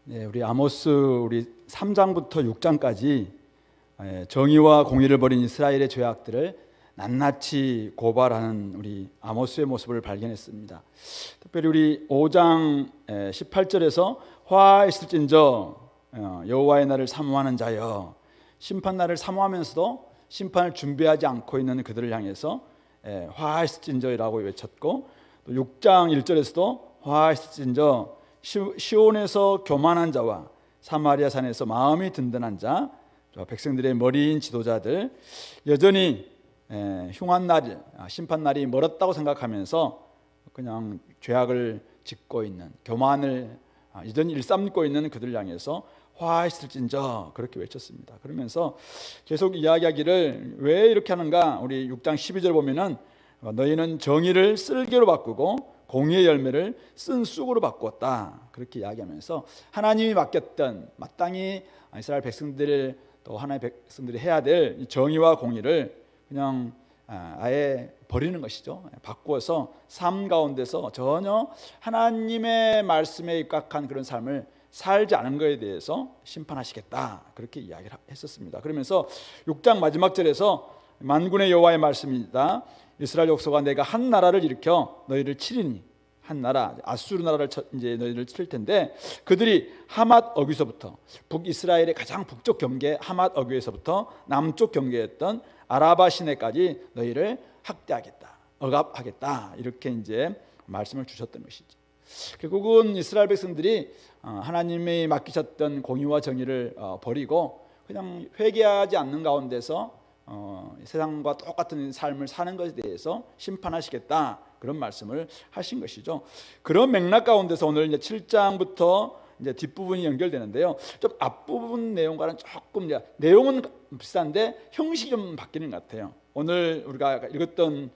네, 우리 아모스 우리 3장부터 6장까지 정의와 공의를 벌인 이스라엘의 죄악들을 낱낱이 고발하는 우리 아모스의 모습을 발견했습니다. 특별히 우리 5장 18절에서 화있을진저 여호와의 날을 사모하는 자여, 심판 날을 사모하면서도 심판을 준비하지 않고 있는 그들을 향해서 화있을진저라고 외쳤고, 또 6장 1절에서도 화있을진저 시온에서 교만한 자와 사마리아 산에서 마음이 든든한 자, 백성들의 머리인 지도자들, 여전히 흉한 날, 심판 날이 멀었다고 생각하면서 그냥 죄악을 짓고 있는, 교만을 여전히 일삼고 있는 그들을 향해서 화있을진저 그렇게 외쳤습니다. 그러면서 계속 이야기하기를 왜 이렇게 하는가? 우리 6장 12절 보면은 너희는 정의를 쓸개로 바꾸고 공의의 열매를 쓴 쑥으로 바꾸었다, 그렇게 이야기하면서 하나님이 맡겼던 마땅히 이스라엘 백성들, 또 하나님의 백성들이 해야 될 정의와 공의를 그냥 아예 버리는 것이죠. 바꾸어서 삶 가운데서 전혀 하나님의 말씀에 입각한 그런 삶을 살지 않은 것에 대해서 심판하시겠다, 그렇게 이야기를 했었습니다. 그러면서 6장 마지막 절에서 만군의 여호와의 말씀이다. 이스라엘 족속아, 내가 한 나라를 일으켜 너희를 치리니, 한 나라, 아수르 나라를 이제 너희를 칠 텐데, 그들이 하맛 어귀서부터, 북이스라엘의 가장 북쪽 경계 하맛 어귀에서부터 남쪽 경계였던 아라바 시내까지 너희를 학대하겠다, 억압하겠다, 이렇게 이제 말씀을 주셨던 것이죠. 결국은 이스라엘 백성들이 하나님이 맡기셨던 공의와 정의를 버리고 그냥 회개하지 않는 가운데서 세상과 똑같은 삶을 사는 것에 대해서 심판하시겠다, 그런 말씀을 하신 것이죠. 그런 맥락 가운데서 오늘 이제 7장부터 이제 뒷부분이 연결되는데요. 좀 앞부분 내용과는 조금 이제 내용은 비슷한데 형식이 좀 바뀌는 것 같아요. 오늘 우리가 읽었던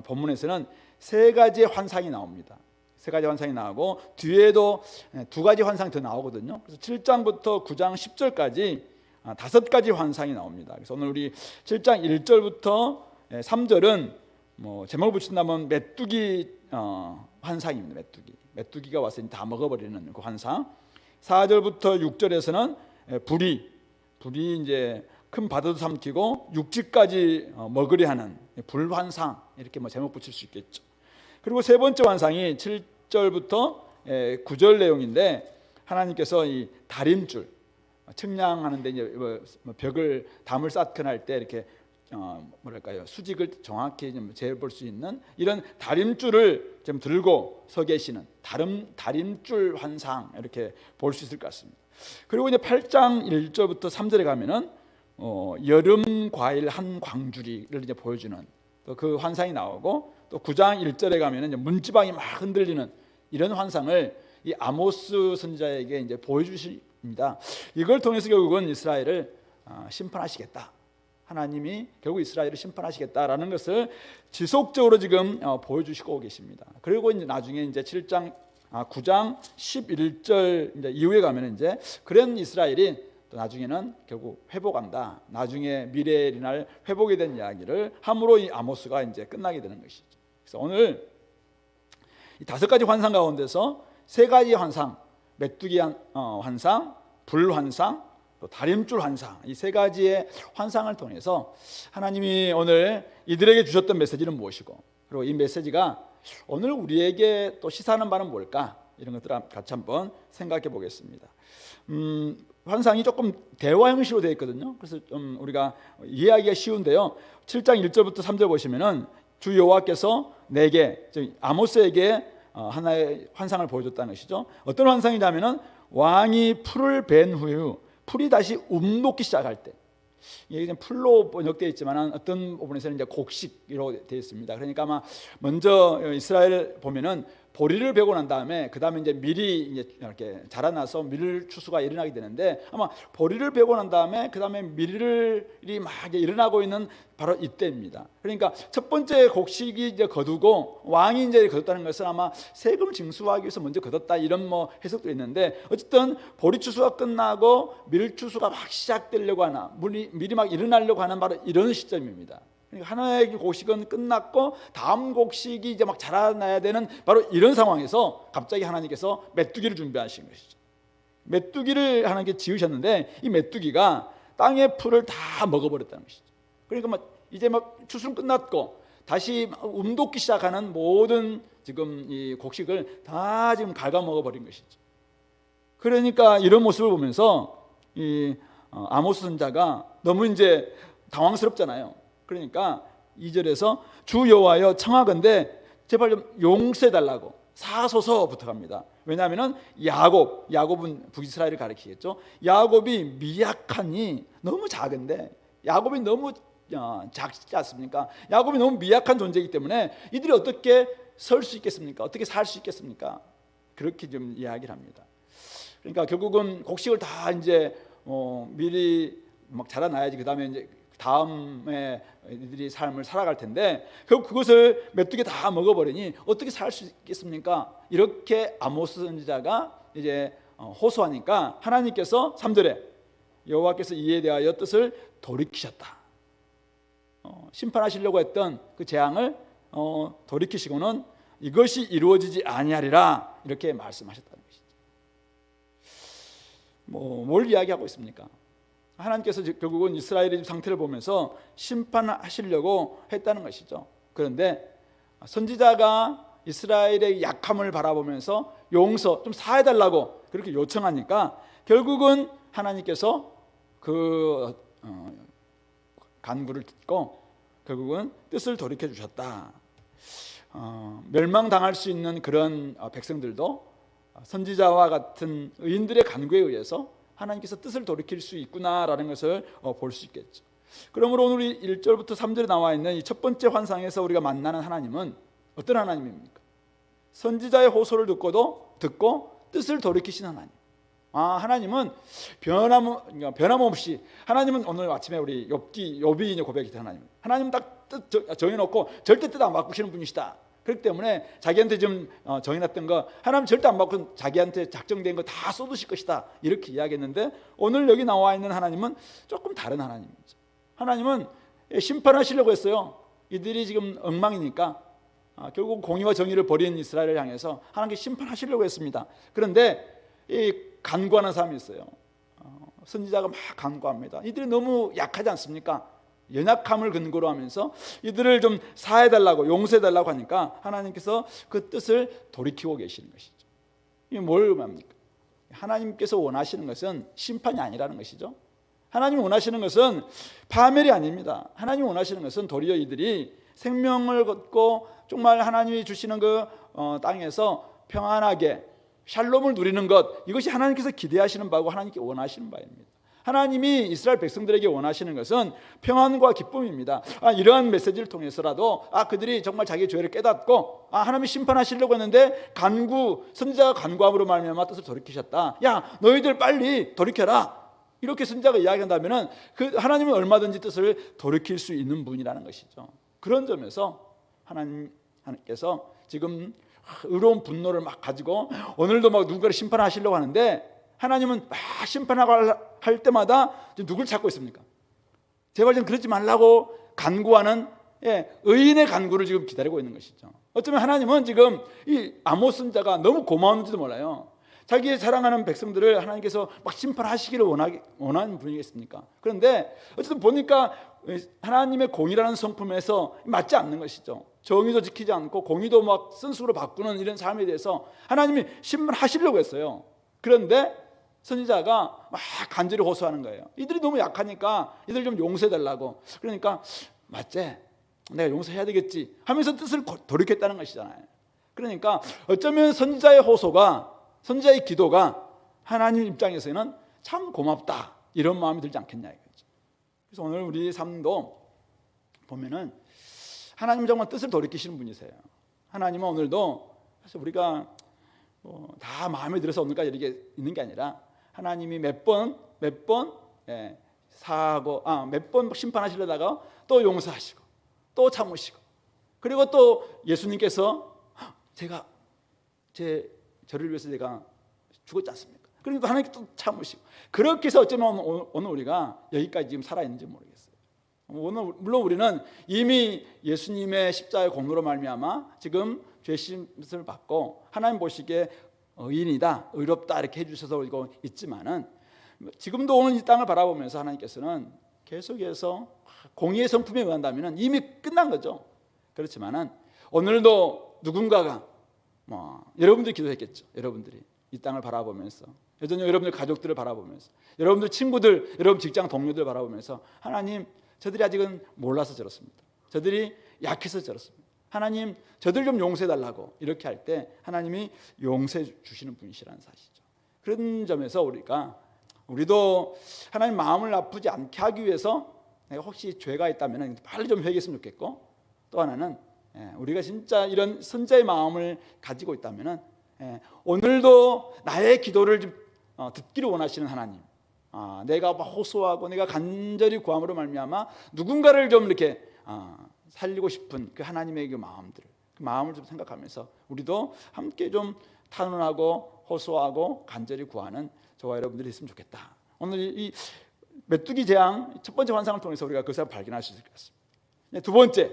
본문에서는 세 가지의 환상이 나옵니다. 세 가지 환상이 나오고 뒤에도 두 가지 환상이 더 나오거든요. 그래서 7장부터 9장 10절까지 5가지 환상이 나옵니다. 그래서 오늘 우리 7장 1절부터 3절은 뭐 제목을 붙인다면 메뚜기 환상입니다. 메뚜기가 와서 다 먹어버리는 그 환상. 4절부터 6절에서는 불이 이제 큰 바다도 삼키고 육지까지 먹으려 하는 불환상, 이렇게 뭐 제목 붙일 수 있겠죠. 그리고 세 번째 환상이 7절부터 9절 내용인데, 하나님께서 이 다림줄, 측량하는데 이제 벽을 담을 쌓거나 할 때 이렇게 뭐랄까요, 수직을 정확히 좀 재볼 수 있는 이런 다림줄을 좀 들고 서 계시는 다림줄 환상, 이렇게 볼 수 있을 것 같습니다. 그리고 이제 8장 1절부터 3절에 가면은 여름 과일 한 광주리를 이제 보여주는 또 그 환상이 나오고, 또 9장 1절에 가면은 이제 문지방이 막 흔들리는 이런 환상을 이 아모스 선지자에게 이제 보여주십니다. 이걸 통해서 결국은 이스라엘을 심판하시겠다, 하나님이 결국 이스라엘을 심판하시겠다라는 것을 지속적으로 지금 보여주시고 계십니다. 그리고 이제 나중에 이제 9장 11절 이제 이후에 가면 이제 그런 이스라엘이 또 나중에는 결국 회복한다, 나중에 미래의 날 회복이 된 이야기를 함으로 이 아모스가 이제 끝나게 되는 것이죠. 그래서 오늘 이 5가지 환상 가운데서 3가지 환상, 메뚜기 환상, 불 환상, 또 다림줄 환상, 이 3가지의 환상을 통해서 하나님이 오늘 이들에게 주셨던 메시지는 무엇이고, 그리고 이 메시지가 오늘 우리에게 또 시사하는 바는 뭘까, 이런 것들을 같이 한번 생각해 보겠습니다. 환상이 조금 대화 형식으로 되어 있거든요. 그래서 좀 우리가 이해하기가 쉬운데요. 7장 1절부터 3절 보시면은 주 여호와께서 내게, 아모스에게 하나의 환상을 보여줬다는 것이죠. 어떤 환상이냐면은 왕이 풀을 벤 후에 풀이 다시 움돋기 시작할 때, 이게 풀로 번역되어 있지만 어떤 부분에서는 이제 곡식으로 되어 있습니다. 그러니까 아마 먼저 이스라엘 보면은 보리를 베고 난 다음에 그 다음에 이제 밀이 이제 이렇게 자라나서 밀 추수가 일어나게 되는데, 아마 보리를 베고 난 다음에 그 다음에 밀이 막 일어나고 있는 바로 이때입니다. 그러니까 첫 번째 곡식이 이제 거두고 왕이 이제 거뒀다는 것은 아마 세금 징수하기 위해서 먼저 거뒀다, 이런 뭐 해석도 있는데, 어쨌든 보리 추수가 끝나고 밀 추수가 막 시작되려고 하나, 밀이 막 일어나려고 하는 바로 이런 시점입니다. 하나의 곡식은 끝났고 다음 곡식이 이제 막 자라나야 되는 바로 이런 상황에서 갑자기 하나님께서 메뚜기를 준비하신 것이죠. 메뚜기를 하나님께 지으셨는데 이 메뚜기가 땅의 풀을 다 먹어버렸다는 것이죠. 그러니까 이제 추수는 끝났고 다시 움돋기 시작하는 모든 지금 이 곡식을 다 지금 갉아먹어 버린 것이죠. 그러니까 이런 모습을 보면서 이 아모스 선지자가 너무 이제 당황스럽잖아요. 그러니까 2절에서 주 여호와여 청하건대 제발 좀 용서해 달라고 사소서 부탁합니다. 왜냐하면 야곱은 북이스라엘을 가리키겠죠. 야곱이 미약하니 너무 작은데 야곱이 너무 작지 않습니까? 야곱이 너무 미약한 존재이기 때문에 이들이 어떻게 설 수 있겠습니까? 어떻게 살 수 있겠습니까? 그렇게 좀 이야기를 합니다. 그러니까 결국은 곡식을 다 이제 미리 막 자라나야지 그 다음에 이제 다음에 이들이 삶을 살아갈 텐데 결국 그것을 메뚜기 다 먹어버리니 어떻게 살 수 있겠습니까? 이렇게 아모스 선지자가 이제 호소하니까 하나님께서 3절에 여호와께서 이에 대하여 뜻을 돌이키셨다. 심판하시려고 했던 그 재앙을 돌이키시고는 이것이 이루어지지 아니하리라 이렇게 말씀하셨다는 것이죠. 뭘 이야기하고 있습니까? 하나님께서 결국은 이스라엘의 상태를 보면서 심판하시려고 했다는 것이죠. 그런데 선지자가 이스라엘의 약함을 바라보면서 용서 좀 사해달라고 그렇게 요청하니까 결국은 하나님께서 그 간구를 듣고 결국은 뜻을 돌이켜 주셨다. 멸망당할 수 있는 그런 백성들도 선지자와 같은 의인들의 간구에 의해서 하나님께서 뜻을 돌이킬 수 있구나라는 것을 볼 수 있겠죠. 그러므로 오늘 1절부터 3절에 나와 있는 이 첫 번째 환상에서 우리가 만나는 하나님은 어떤 하나님입니까? 선지자의 호소를 듣고 뜻을 돌이키신 하나님. 하나님은 변함없이 하나님은 오늘 아침에 우리 욥이 고백했던 하나님은 딱 뜻 정해놓고 절대 뜻 안 바꾸시는 분이시다. 그렇기 때문에 자기한테 좀 정해놨던 거 하나님 절대 안 바꾸고 자기한테 작정된 거 다 쏟으실 것이다 이렇게 이야기했는데 오늘 여기 나와 있는 하나님은 조금 다른 하나님이죠. 하나님은 심판하시려고 했어요. 이들이 지금 엉망이니까 결국 공의와 정의를 버린 이스라엘을 향해서 하나님께 심판하시려고 했습니다. 그런데 이 간구하는 사람이 있어요. 선지자가 막 간구합니다. 이들이 너무 약하지 않습니까? 연약함을 근거로 하면서 이들을 좀 사해달라고 용서해달라고 하니까 하나님께서 그 뜻을 돌이키고 계시는 것이죠. 이게 뭘 의미합니까? 하나님께서 원하시는 것은 심판이 아니라는 것이죠. 하나님이 원하시는 것은 파멸이 아닙니다. 하나님이 원하시는 것은 도리어 이들이 생명을 걷고 정말 하나님이 주시는 그 땅에서 평안하게 샬롬을 누리는 것, 이것이 하나님께서 기대하시는 바고 하나님께 원하시는 바입니다. 하나님이 이스라엘 백성들에게 원하시는 것은 평안과 기쁨입니다. 이러한 메시지를 통해서라도 그들이 정말 자기의 죄를 깨닫고 하나님이 심판하시려고 했는데 선지자가 간구함으로 말미암아 뜻을 돌이키셨다. 야, 너희들 빨리 돌이켜라. 이렇게 선지자가 이야기한다면 그 하나님은 얼마든지 뜻을 돌이킬 수 있는 분이라는 것이죠. 그런 점에서 하나님께서 지금 의로운 분노를 막 가지고 오늘도 막 누군가를 심판하시려고 하는데 하나님은 심판하고 할 때마다 누굴 찾고 있습니까? 제발 좀 그러지 말라고 간구하는 의인의 간구를 지금 기다리고 있는 것이죠. 어쩌면 하나님은 지금 이 아모스 선지자가 너무 고마웠는지도 몰라요. 자기의 사랑하는 백성들을 하나님께서 막 심판하시기를 원하는 분이겠습니까? 그런데 어쨌든 보니까 하나님의 공의라는 성품에서 맞지 않는 것이죠. 정의도 지키지 않고 공의도 막 쓴수로 바꾸는 이런 삶에 대해서 하나님이 심판하시려고 했어요. 그런데 선지자가 막 간절히 호소하는 거예요. 이들이 너무 약하니까 이들 좀 용서해달라고. 그러니까 맞지? 내가 용서해야 되겠지 하면서 뜻을 돌이켰다는 것이잖아요. 그러니까 어쩌면 선지자의 기도가 하나님 입장에서는 참 고맙다 이런 마음이 들지 않겠냐 이거죠. 그래서 오늘 우리 삶도 보면은 하나님은 정말 뜻을 돌이키시는 분이세요. 하나님은 오늘도 사실 우리가 다 마음에 들어서 오늘까지 이렇게 있는 게 아니라 하나님이 몇 번 사하고 몇 번 심판하시려다가 또 용서하시고 또 참으시고 그리고 또 예수님께서 저를 위해서 제가 죽었지 않습니까? 그러니까 하나님께 또 참으시고 그렇게 해서 어쩌면 오늘 우리가 여기까지 지금 살아있는지 모르겠어요. 오늘 물론 우리는 이미 예수님의 십자가의 공로로 말미암아 지금 죄심을 받고 하나님 보시기에 의인이다, 의롭다 이렇게 해주셔서 이거 있지만은 지금도 오늘 이 땅을 바라보면서 하나님께서는 계속해서 공의의 성품에 의한다면 이미 끝난 거죠. 그렇지만은 오늘도 누군가가 여러분들이 기도했겠죠. 여러분들이 이 땅을 바라보면서, 여전히 여러분들 가족들을 바라보면서, 여러분들 친구들, 여러분 직장 동료들 바라보면서 하나님, 저들이 아직은 몰라서 저렇습니다. 저들이 약해서 저렇습니다. 하나님, 저들 좀 용서해달라고 이렇게 할 때 하나님이 용서해 주시는 분이시라는 사실이죠. 그런 점에서 우리도 하나님 마음을 아프지 않게 하기 위해서 내가 혹시 죄가 있다면 빨리 좀 회개했으면 좋겠고, 또 하나는 우리가 진짜 이런 선자의 마음을 가지고 있다면 오늘도 나의 기도를 듣기를 원하시는 하나님, 내가 호소하고 내가 간절히 구함으로 말미암아 누군가를 좀 이렇게 살리고 싶은 그 하나님의 그 마음을 좀 생각하면서 우리도 함께 좀 탄원하고 호소하고 간절히 구하는 저와 여러분들이 있으면 좋겠다. 오늘 이 메뚜기 재앙 첫 번째 환상을 통해서 우리가 그것을 발견할 수 있을 것 같습니다. 두 번째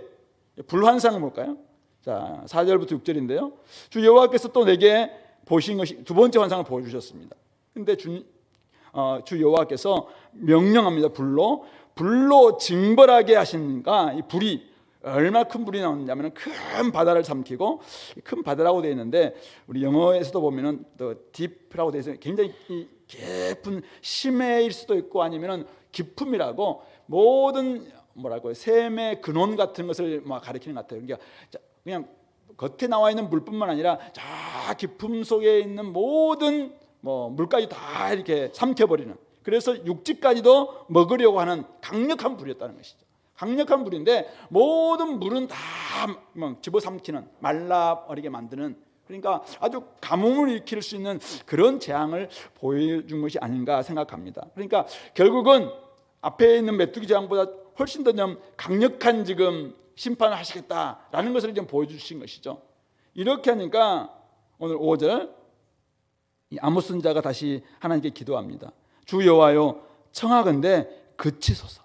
불환상은 뭘까요? 자, 4절부터 6절인데요. 주 여호와께서 또 내게 보신 것이 두 번째 환상을 보여주셨습니다. 근데 주 여호와께서 명령합니다. 불로 징벌하게 하시니까 이 불이 얼마나 큰 불이 나오냐면 큰 바다를 삼키고, 큰 바다라고 되어 있는데 우리 영어에서도 보면은 또 딥라고 되어 있어요. 굉장히 깊은 심해일 수도 있고 아니면은 깊음이라고, 모든 샘의 근원 같은 것을 가리키는 것 같아요. 그러니까 그냥 겉에 나와 있는 물뿐만 아니라 저 깊음 속에 있는 모든 물까지 다 이렇게 삼켜버리는, 그래서 육지까지도 먹으려고 하는 강력한 불이었다는 것이죠. 강력한 불인데 모든 물은 다 집어삼키는, 말라버리게 만드는, 그러니까 아주 가뭄을 일으킬 수 있는 그런 재앙을 보여준 것이 아닌가 생각합니다. 그러니까 결국은 앞에 있는 메뚜기 재앙보다 훨씬 더 좀 강력한 지금 심판을 하시겠다라는 것을 좀 보여주신 것이죠. 이렇게 하니까 오늘 5절 이 아모스 선지자가 다시 하나님께 기도합니다. 주 여호와여, 청하건대 그치소서.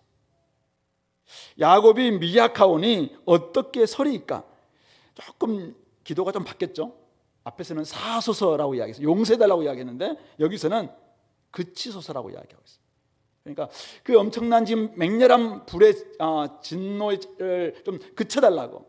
야곱이 미약하오니 어떻게 서리이까? 조금 기도가 좀 바뀌었죠. 앞에서는 사소서라고 이야기했어요. 용서해달라고 이야기했는데 여기서는 그치소서라고 이야기하고 있어요. 그러니까 그 엄청난 지금 맹렬한 불의 진노를 좀 그쳐달라고,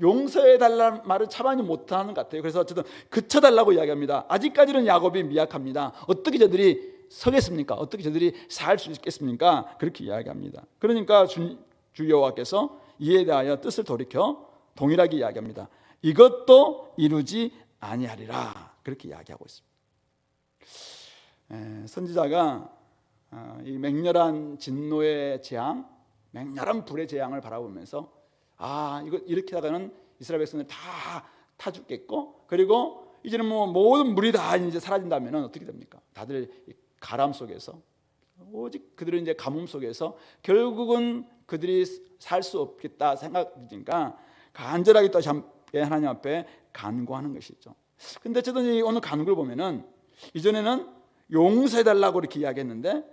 용서해달라는 말을 차마 못하는 것 같아요. 그래서 어쨌든 그쳐달라고 이야기합니다. 아직까지는 야곱이 미약합니다. 어떻게 저들이 서겠습니까? 어떻게 저들이 살 수 있겠습니까? 그렇게 이야기합니다. 그러니까 주 여호와께서 이에 대하여 뜻을 돌이켜 동일하게 이야기합니다. 이것도 이루지 아니하리라, 그렇게 이야기하고 있습니다. 선지자가 이 맹렬한 진노의 재앙, 맹렬한 불의 재앙을 바라보면서 이거 이렇게 하다가는 이스라엘 백성들 다 죽겠고, 그리고 이제는 모든 물이 다 이제 사라진다면 어떻게 됩니까? 다들 가람 속에서, 오직 그들은 이제 가뭄 속에서 결국은 그들이 살 수 없겠다 생각하니까 간절하게 또 하나님 앞에 간구하는 것이죠. 근데 어쨌든 오늘 간구를 보면은 이전에는 용서해달라고 이렇게 이야기했는데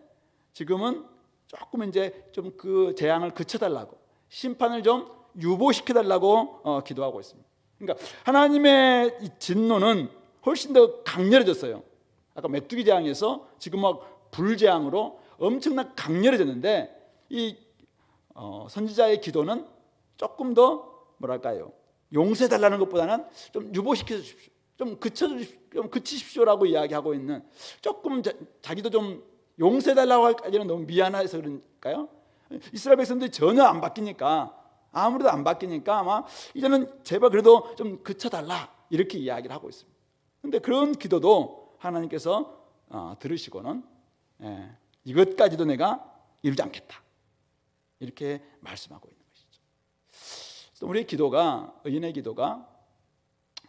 지금은 조금 이제 좀 그 재앙을 그쳐달라고, 심판을 좀 유보시켜달라고 기도하고 있습니다. 그러니까 하나님의 이 진노는 훨씬 더 강렬해졌어요. 아까 메뚜기 재앙에서 지금 불재앙으로 엄청나게 강렬해졌는데 이 선지자의 기도는 조금 더 용서해달라는 것보다는 좀 유보시켜 주십시오, 좀 그치십시오라고 이야기하고 있는, 조금 자기도 좀 용서해달라고 할까지는 너무 미안해서 그러니까요. 이스라엘 백성들이 전혀 안 바뀌니까, 아무래도 안 바뀌니까 아마 이제는 제발 그래도 좀 그쳐달라 이렇게 이야기를 하고 있습니다. 그런데 그런 기도도 하나님께서 들으시고는 이것까지도 내가 이루지 않겠다 이렇게 말씀하고 있는 것이죠. 우리의 기도가, 의인의 기도가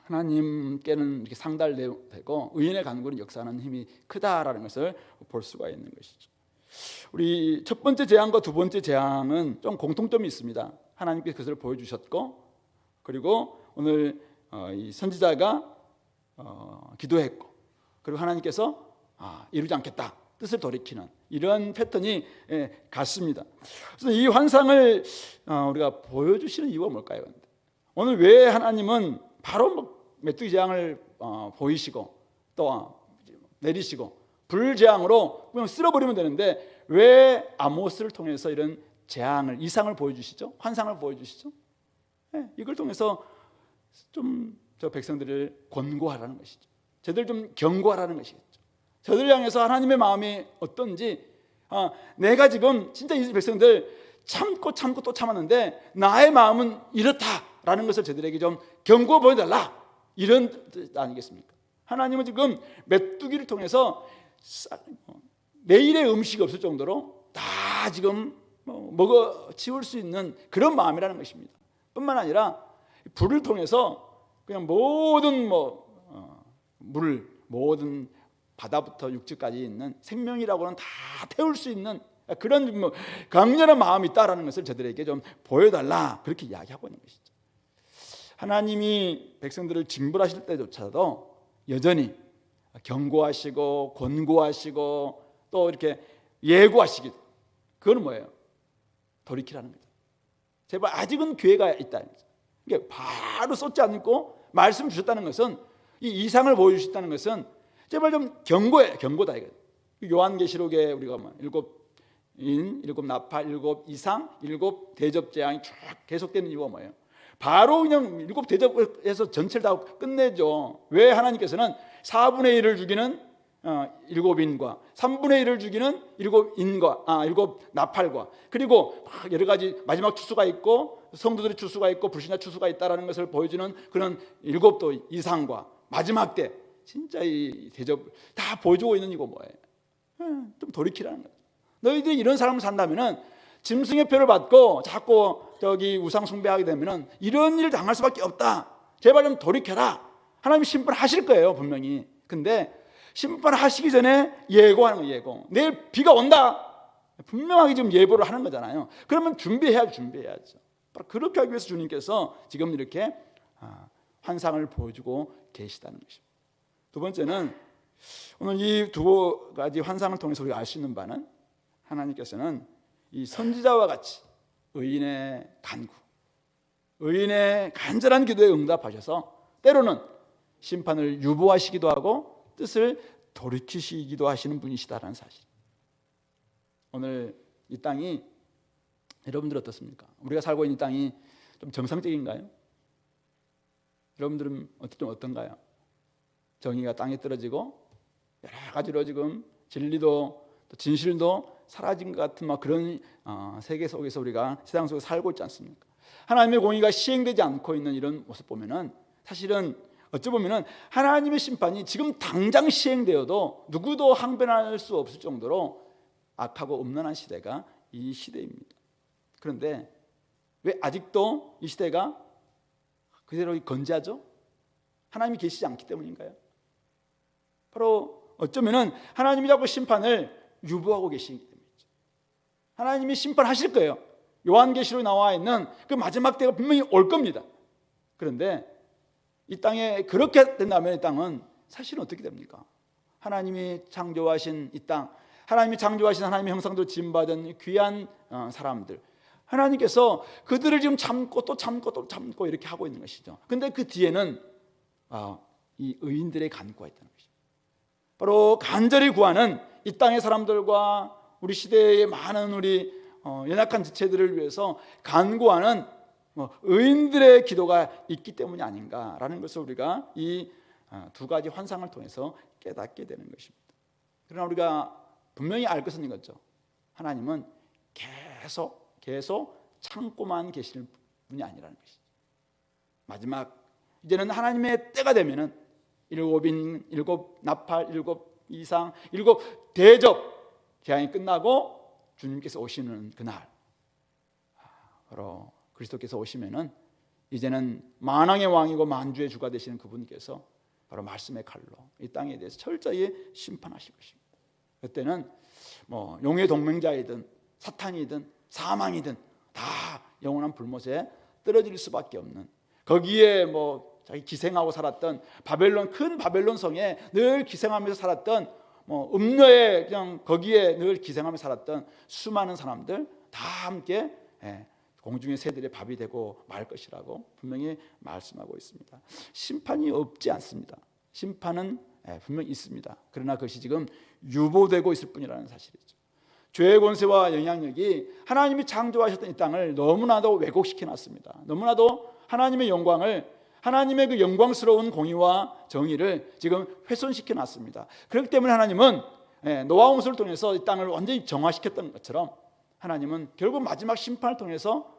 하나님께는 이렇게 상달되고 의인의 간구는 역사하는 힘이 크다라는 것을 볼 수가 있는 것이죠. 우리 첫 번째 재앙과 두 번째 재앙은 좀 공통점이 있습니다. 하나님께서 그것을 보여주셨고, 그리고 오늘 이 선지자가 기도했고, 그리고 하나님께서 이루지 않겠다 뜻을 돌이키는 이런 패턴이 같습니다. 그래서 이 환상을 우리가 보여주시는 이유가 뭘까요? 오늘 왜 하나님은 바로 메뚜기 재앙을 보이시고 또 내리시고 불재앙으로 그냥 쓸어버리면 되는데 왜 아모스를 통해서 이런 재앙을, 이상을 보여주시죠? 환상을 보여주시죠? 네, 이걸 통해서 좀 저 백성들을 권고하라는 것이죠. 저들 좀 경고하라는 것이겠죠. 저들 향해서 하나님의 마음이 어떤지, 내가 지금 진짜 이 백성들 참고 또 참았는데 나의 마음은 이렇다라는 것을 저들에게 좀 경고 보여달라, 이런 뜻 아니겠습니까? 하나님은 지금 메뚜기를 통해서 내일의 음식이 없을 정도로 다 지금 먹어 치울 수 있는 그런 마음이라는 것입니다. 뿐만 아니라 불을 통해서 그냥 모든 물, 모든 바다부터 육지까지 있는 생명이라고는 다 태울 수 있는 그런 강렬한 마음이 있다라는 것을 저들에게 좀 보여달라, 그렇게 이야기하고 있는 것이죠. 하나님이 백성들을 징벌하실 때조차도 여전히 경고하시고 권고하시고 또 이렇게 예고하시기, 그건 뭐예요? 돌이키라는 거죠. 제발 아직은 기회가 있다는 거죠. 그러니까 바로 쏟지 않고 말씀 주셨다는 것은, 이 이상을 보여주셨다는 것은 제발 좀 경고다 이거예요. 요한계시록에 우리가 일곱 인, 일곱 나팔, 일곱 이상, 일곱 대접 재앙이 쭉 계속되는 이유가 뭐예요? 바로 그냥 일곱 대접에서 전체를 다 끝내죠. 왜? 하나님께서는 4분의 1을 죽이는 일곱 인과 3분의 1을 죽이는 일곱 인과 일곱 나팔과, 그리고 여러 가지 마지막 추수가 있고 성도들의 추수가 있고 불신자 추수가 있다라는 것을 보여주는 그런 일곱 또 이상과 마지막 때 진짜 이 대접 다 보여주고 있는 이거 뭐예요? 좀 돌이키라는 거예요. 너희들이 이런 삶을 산다면은 짐승의 표를 받고 자꾸 저기 우상 숭배하게 되면은 이런 일을 당할 수밖에 없다. 제발 좀 돌이켜라. 하나님 심판하실 거예요, 분명히. 근데 심판하시기 전에 예고하는 거예요, 예고. 내일 비가 온다. 분명하게 지금 예보를 하는 거잖아요. 그러면 준비해야죠. 그렇게 하기 위해서 주님께서 지금 이렇게 환상을 보여주고 계시다는 것입니다. 두 번째는 오늘 이 두 가지 환상을 통해서 우리가 알 수 있는 바는, 하나님께서는 이 선지자와 같이 의인의 간구, 의인의 간절한 기도에 응답하셔서 때로는 심판을 유보하시기도 하고 뜻을 돌이키시기도 하시는 분이시다라는 사실. 오늘 이 땅이 여러분들 어떻습니까? 우리가 살고 있는 이 땅이 좀 정상적인가요? 여러분들은 좀 어떤가요? 정의가 땅에 떨어지고 여러 가지로 지금 진리도 또 진실도 사라진 것 같은 그런 세계 속에서 우리가 세상 속에 살고 있지 않습니까? 하나님의 공의가 시행되지 않고 있는 이런 모습 보면은 사실은 어찌 보면은 하나님의 심판이 지금 당장 시행되어도 누구도 항변할 수 없을 정도로 악하고 음란한 시대가 이 시대입니다. 그런데 왜 아직도 이 시대가 그대로 건재하죠? 하나님이 계시지 않기 때문인가요? 바로 어쩌면은 하나님이 자꾸 심판을 유보하고 계시기 때문이죠. 하나님이 심판하실 거예요. 요한계시록에 나와 있는 그 마지막 때가 분명히 올 겁니다. 그런데 이 땅에 그렇게 된다면 이 땅은 사실은 어떻게 됩니까? 하나님이 창조하신 이 땅, 하나님이 창조하신 하나님의 형상대로 지음받은 귀한 사람들, 하나님께서 그들을 지금 참고 또 참고 이렇게 하고 있는 것이죠. 그런데 그 뒤에는 이 의인들의 간구가 있다는 것이죠. 바로 간절히 구하는 이 땅의 사람들과 우리 시대의 많은 우리 연약한 지체들을 위해서 간구하는 의인들의 기도가 있기 때문이 아닌가라는 것을 우리가 이 두 가지 환상을 통해서 깨닫게 되는 것입니다. 그러나 우리가 분명히 알 것은 이거죠. 하나님은 계속 참고만 계실 분이 아니라는 것이죠. 마지막 이제는 하나님의 때가 되면은 일곱인, 일곱 나팔, 일곱 이상, 일곱 대접 재앙이 끝나고 주님께서 오시는 그날, 바로 그리스도께서 오시면은 이제는 만왕의 왕이고 만주의 주가 되시는 그분께서 바로 말씀의 칼로 이 땅에 대해서 철저히 심판하실 것입니다. 그때는 용의 동맹자이든 사탄이든 사망이든 다 영원한 불못에 떨어질 수밖에 없는, 거기에 자기 기생하고 살았던 큰 바벨론 성에 늘 기생하면서 살았던 음녀의 그냥 거기에 늘 기생하면서 살았던 수많은 사람들 다 함께 공중의 새들의 밥이 되고 말 것이라고 분명히 말씀하고 있습니다. 심판이 없지 않습니다. 심판은 분명히 있습니다. 그러나 그것이 지금 유보되고 있을 뿐이라는 사실이죠. 죄의 권세와 영향력이 하나님이 창조하셨던 이 땅을 너무나도 왜곡시켜 놨습니다. 너무나도 하나님의 영광을, 하나님의 그 영광스러운 공의와 정의를 지금 훼손시켜 놨습니다. 그렇기 때문에 하나님은 노아 홍수를 통해서 이 땅을 완전히 정화시켰던 것처럼 하나님은 결국 마지막 심판을 통해서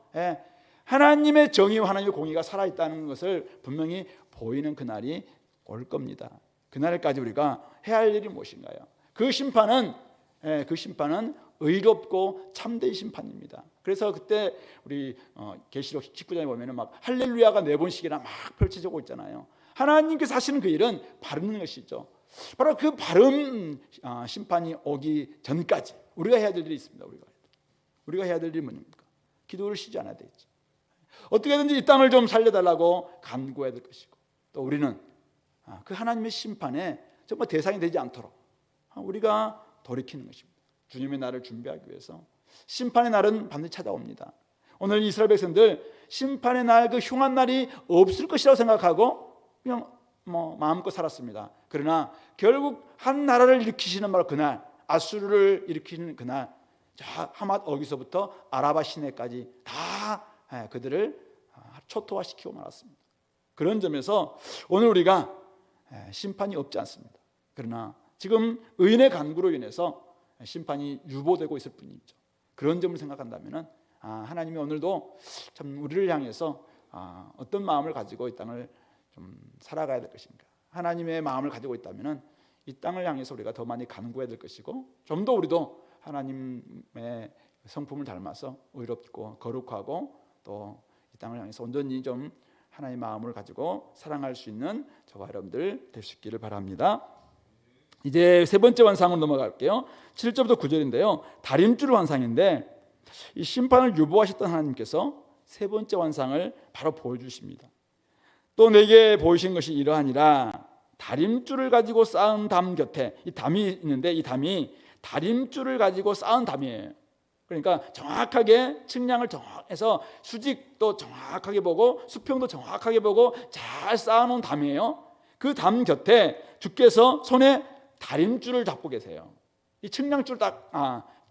하나님의 정의와 하나님의 공의가 살아있다는 것을 분명히 보이는 그날이 올 겁니다. 그날까지 우리가 해야 할 일이 무엇인가요? 그 심판은 의롭고 참된 심판입니다. 그래서 그때 우리 계시록 19장에 보면은 막 할렐루야가 4번씩이나 막 펼쳐지고 있잖아요. 하나님께서 하시는 그 일은 바르는 것이죠. 바로 그 바른 심판이 오기 전까지 우리가 해야 될 일이 있습니다. 우리가 해야 될 일이 뭡니까? 기도를 쉬지 않아야 되겠죠. 어떻게든지 이 땅을 좀 살려달라고 간구해야 될 것이고, 또 우리는 그 하나님의 심판에 정말 대상이 되지 않도록 우리가 돌이키는 것입니다. 주님의 날을 준비하기 위해서. 심판의 날은 반드시 찾아옵니다. 오늘 이스라엘 백성들 심판의 날, 그 흉한 날이 없을 것이라고 생각하고 그냥 마음껏 살았습니다. 그러나 결국 한 나라를 일으키시는 바로 그날, 아수르를 일으키는 그날, 하맛 어기서부터 아라바 시내까지 다 그들을 초토화시키고 말았습니다. 그런 점에서 오늘 우리가 심판이 없지 않습니다. 그러나 지금 의인의 간구로 인해서 심판이 유보되고 있을 뿐이죠. 그런 점을 생각한다면 하나님이 오늘도 참 우리를 향해서 어떤 마음을 가지고 이 땅을 좀 살아가야 될 것인가. 하나님의 마음을 가지고 있다면 이 땅을 향해서 우리가 더 많이 간구해야 될 것이고, 좀 더 우리도 하나님의 성품을 닮아서 의롭고 거룩하고 또 이 땅을 향해서 온전히 좀 하나님의 마음을 가지고 사랑할 수 있는 저와 여러분들 될 수 있기를 바랍니다. 이제 세 번째 환상으로 넘어갈게요. 7절부터 9절인데요. 다림줄 환상인데, 이 심판을 유보하셨던 하나님께서 세 번째 환상을 바로 보여주십니다. 또 내게 보이신 것이 이러하니라. 다림줄을 가지고 쌓은 담 곁에, 이 담이 있는데 이 담이 다림줄을 가지고 쌓은 담이에요. 그러니까 정확하게 측량을 정해서 수직도 정확하게 보고 수평도 정확하게 보고 잘 쌓아놓은 담이에요. 그 담 곁에 주께서 손에 다림줄을 잡고 계세요. 이 측량줄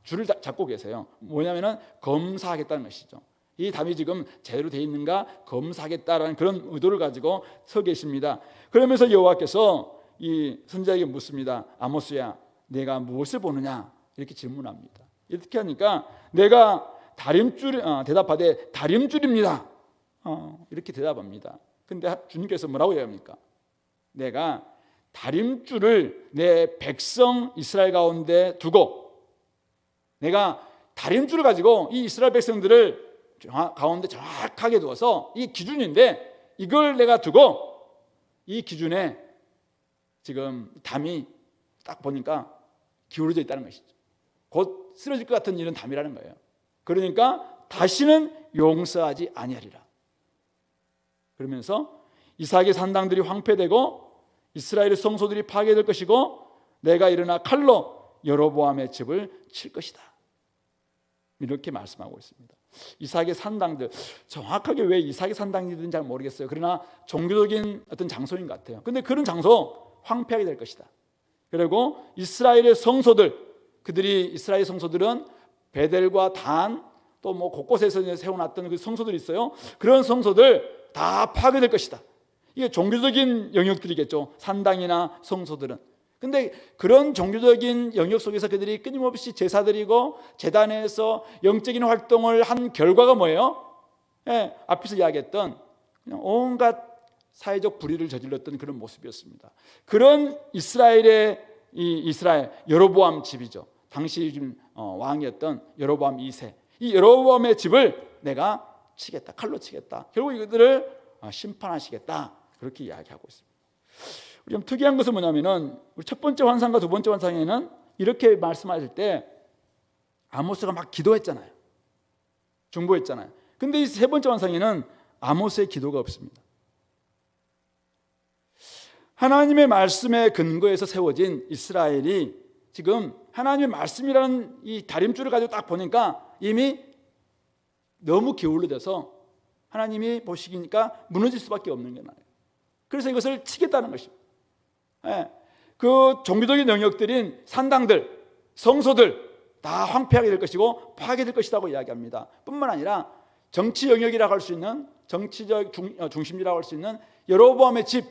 줄을 잡고 계세요. 뭐냐면은 검사하겠다는 것이죠. 이 담이 지금 제대로 되어 있는가 검사하겠다라는 그런 의도를 가지고 서 계십니다. 그러면서 여호와께서 이 선지자에게 묻습니다. 아모스야, 내가 무엇을 보느냐? 이렇게 질문합니다. 이렇게 하니까 내가 대답하되 다림줄입니다. 이렇게 대답합니다. 근데 주님께서 뭐라고 얘기합니까? 내가 다림줄을 내 백성 이스라엘 가운데 두고, 내가 다림줄을 가지고 이 이스라엘 백성들을 가운데 정확하게 두어서, 이 기준인데 이걸 내가 두고, 이 기준에 지금 담이 딱 보니까 기울어져 있다는 것이죠. 곧 쓰러질 것 같은 이런 담이라는 거예요. 그러니까 다시는 용서하지 아니하리라. 그러면서 이삭의 산당들이 황폐되고 이스라엘의 성소들이 파괴될 것이고 내가 일어나 칼로 여로보암의 집을 칠 것이다. 이렇게 말씀하고 있습니다. 이삭의 산당들, 정확하게 왜 이삭의 산당이든지 잘 모르겠어요. 그러나 종교적인 어떤 장소인 것 같아요. 근데 그런 장소 황폐하게 될 것이다. 그리고 이스라엘의 성소들, 이스라엘 성소들은 베델과 단, 또 뭐 곳곳에서 세워놨던 그 성소들이 있어요. 그런 성소들 다 파괴될 것이다. 이게 종교적인 영역들이겠죠. 산당이나 성소들은. 근데 그런 종교적인 영역 속에서 그들이 끊임없이 제사드리고 제단에서 영적인 활동을 한 결과가 뭐예요? 앞에서 이야기했던 그냥 온갖 사회적 불의를 저질렀던 그런 모습이었습니다. 그런 이스라엘 여로보암 집이죠. 당시 지금 왕이었던 여로보암 2세. 이 여로보암의 집을 내가 치겠다. 칼로 치겠다. 결국 이들을 심판하시겠다. 그렇게 이야기하고 있습니다. 좀 특이한 것은 뭐냐면은 우리 첫 번째 환상과 두 번째 환상에는 이렇게 말씀하실 때 아모스가 막 기도했잖아요. 중보했잖아요. 근데 이 세 번째 환상에는 아모스의 기도가 없습니다. 하나님의 말씀에 근거해서 세워진 이스라엘이 지금 하나님의 말씀이라는 이 다림줄을 가지고 딱 보니까 이미 너무 기울어져서 하나님이 보시니까 무너질 수밖에 없는 게 나요. 그래서 이것을 치겠다는 것입니다. 그 종교적인 영역들인 산당들, 성소들 다 황폐하게 될 것이고 파괴될 것이라고 이야기합니다. 뿐만 아니라 정치 영역이라고 할 수 있는, 정치적 중심지라고 할 수 있는 여로보암의 집,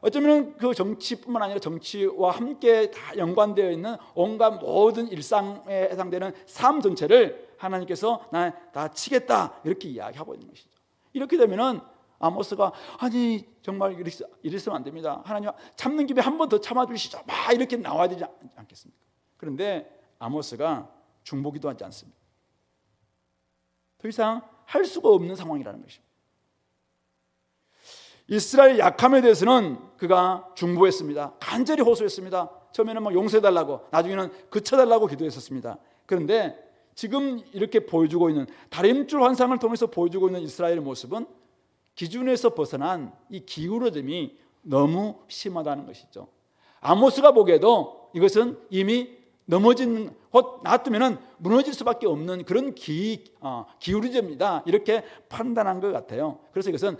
어쩌면 그 정치뿐만 아니라 정치와 함께 다 연관되어 있는 온갖 모든 일상에 해당되는 삶 전체를 하나님께서 나 다 치겠다 이렇게 이야기하고 있는 것이죠. 이렇게 되면은 아모스가 아니 정말 이랬으면 안 됩니다. 하나님 참는 김에 한 번 더 참아주시죠. 막 이렇게 나와야 되지 않겠습니까? 그런데 아모스가 중보기도 하지 않습니다. 더 이상 할 수가 없는 상황이라는 것입니다. 이스라엘의 약함에 대해서는 그가 중보했습니다. 간절히 호소했습니다. 처음에는 막 용서해달라고, 나중에는 그쳐달라고 기도했었습니다. 그런데 지금 이렇게 보여주고 있는 다림줄 환상을 통해서 보여주고 있는 이스라엘의 모습은 기준에서 벗어난 이 기울어짐이 너무 심하다는 것이죠. 아모스가 보기에도 이것은 이미 넘어진, 곧 놔두면 무너질 수밖에 없는 그런 기울어짐이다 이렇게 판단한 것 같아요. 그래서 이것은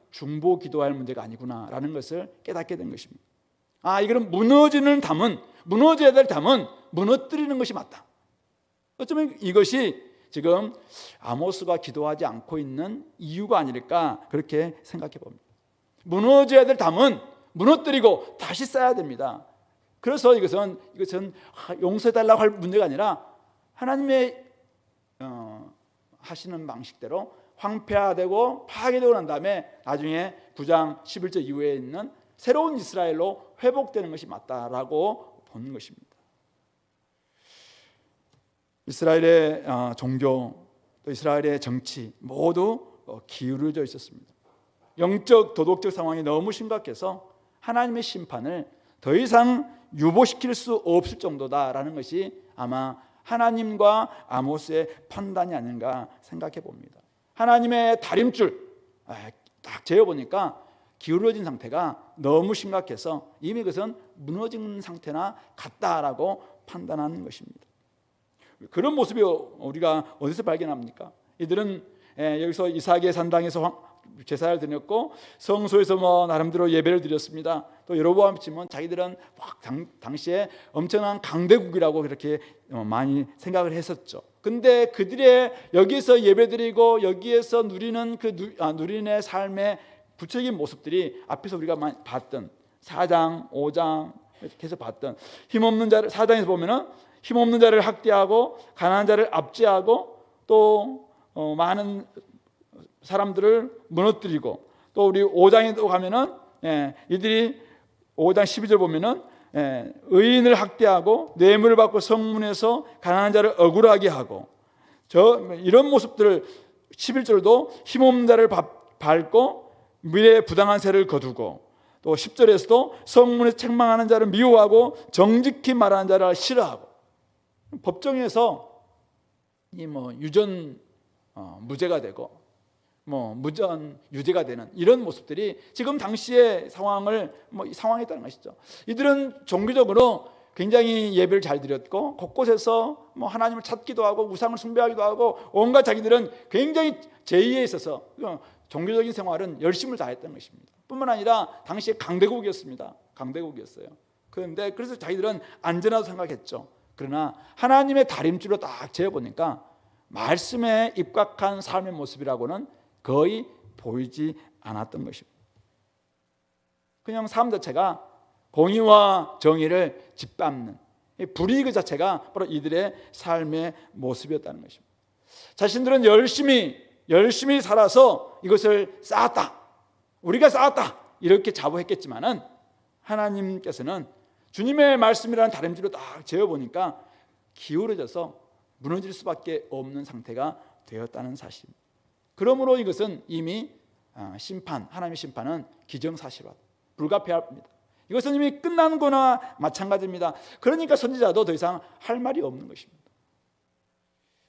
중보 기도할 문제가 아니구나라는 것을 깨닫게 된 것입니다. 이거는 무너져야 될 담은 무너뜨리는 것이 맞다. 어쩌면 이것이 지금 아모스가 기도하지 않고 있는 이유가 아닐까 그렇게 생각해 봅니다. 무너져야 될 담은 무너뜨리고 다시 쌓아야 됩니다. 그래서 이것은 용서해달라고 할 문제가 아니라 하나님의 하시는 방식대로 황폐화되고 파괴되고 난 다음에 나중에 9장 11절 이후에 있는 새로운 이스라엘로 회복되는 것이 맞다라고 보는 것입니다. 이스라엘의 종교, 또 이스라엘의 정치 모두 기울어져 있었습니다. 영적, 도덕적 상황이 너무 심각해서 하나님의 심판을 더 이상 유보시킬 수 없을 정도다라는 것이 아마 하나님과 아모스의 판단이 아닌가 생각해 봅니다. 하나님의 다림줄 딱 재어보니까 기울어진 상태가 너무 심각해서 이미 그것은 무너진 상태나 같다라고 판단하는 것입니다. 그런 모습이 우리가 어디서 발견합니까? 이들은 여기서 이삭의 산당에서 제사를 드렸고 성소에서 나름대로 예배를 드렸습니다. 또 여로보암 집은 자기들은 당시에 엄청난 강대국이라고 그렇게 많이 생각을 했었죠. 근데 그들의 여기에서 예배드리고 여기에서 누리는 누리는 삶의 구체적인 모습들이 앞에서 우리가 많이 봤던 4장, 5장 이렇게 해서 봤던 힘없는 자를 4장에서 보면은 힘없는 자를 학대하고 가난한 자를 압제하고 또 많은 사람들을 무너뜨리고 또 우리 5장에도 가면은 이들이 5장 12절 보면은 의인을 학대하고 뇌물을 받고 성문에서 가난한 자를 억울하게 하고 이런 모습들을 11절도 힘없는 자를 밟고 미래의 부당한 세를 거두고 또 10절에서도 성문에서 책망하는 자를 미워하고 정직히 말하는 자를 싫어하고 법정에서 유전 무죄가 되고 무전 유죄가 되는 이런 모습들이 지금 당시의 상황에 있다는 것이죠. 이들은 종교적으로 굉장히 예배를 잘 드렸고 곳곳에서 하나님을 찾기도 하고 우상을 숭배하기도 하고 온갖 자기들은 굉장히 제의에 있어서 종교적인 생활은 열심을 다했던 것입니다. 뿐만 아니라 당시에 강대국이었습니다. 강대국이었어요. 그런데 그래서 자기들은 안전하다고 생각했죠. 그러나 하나님의 다림줄로 딱 재어보니까 말씀에 입각한 삶의 모습이라고는 거의 보이지 않았던 것입니다. 그냥 삶 자체가 공의와 정의를 짓밟는 불의그 자체가 바로 이들의 삶의 모습이었다는 것입니다. 자신들은 열심히 살아서 이것을 쌓았다, 우리가 쌓았다 이렇게 자부했겠지만은 하나님께서는 주님의 말씀이라는 다림질로 딱 재어보니까 기울어져서 무너질 수밖에 없는 상태가 되었다는 사실입니다. 그러므로 이것은 이미 하나님의 심판은 기정사실화, 불가피합니다. 이것은 이미 끝난 거나 마찬가지입니다. 그러니까 선지자도 더 이상 할 말이 없는 것입니다.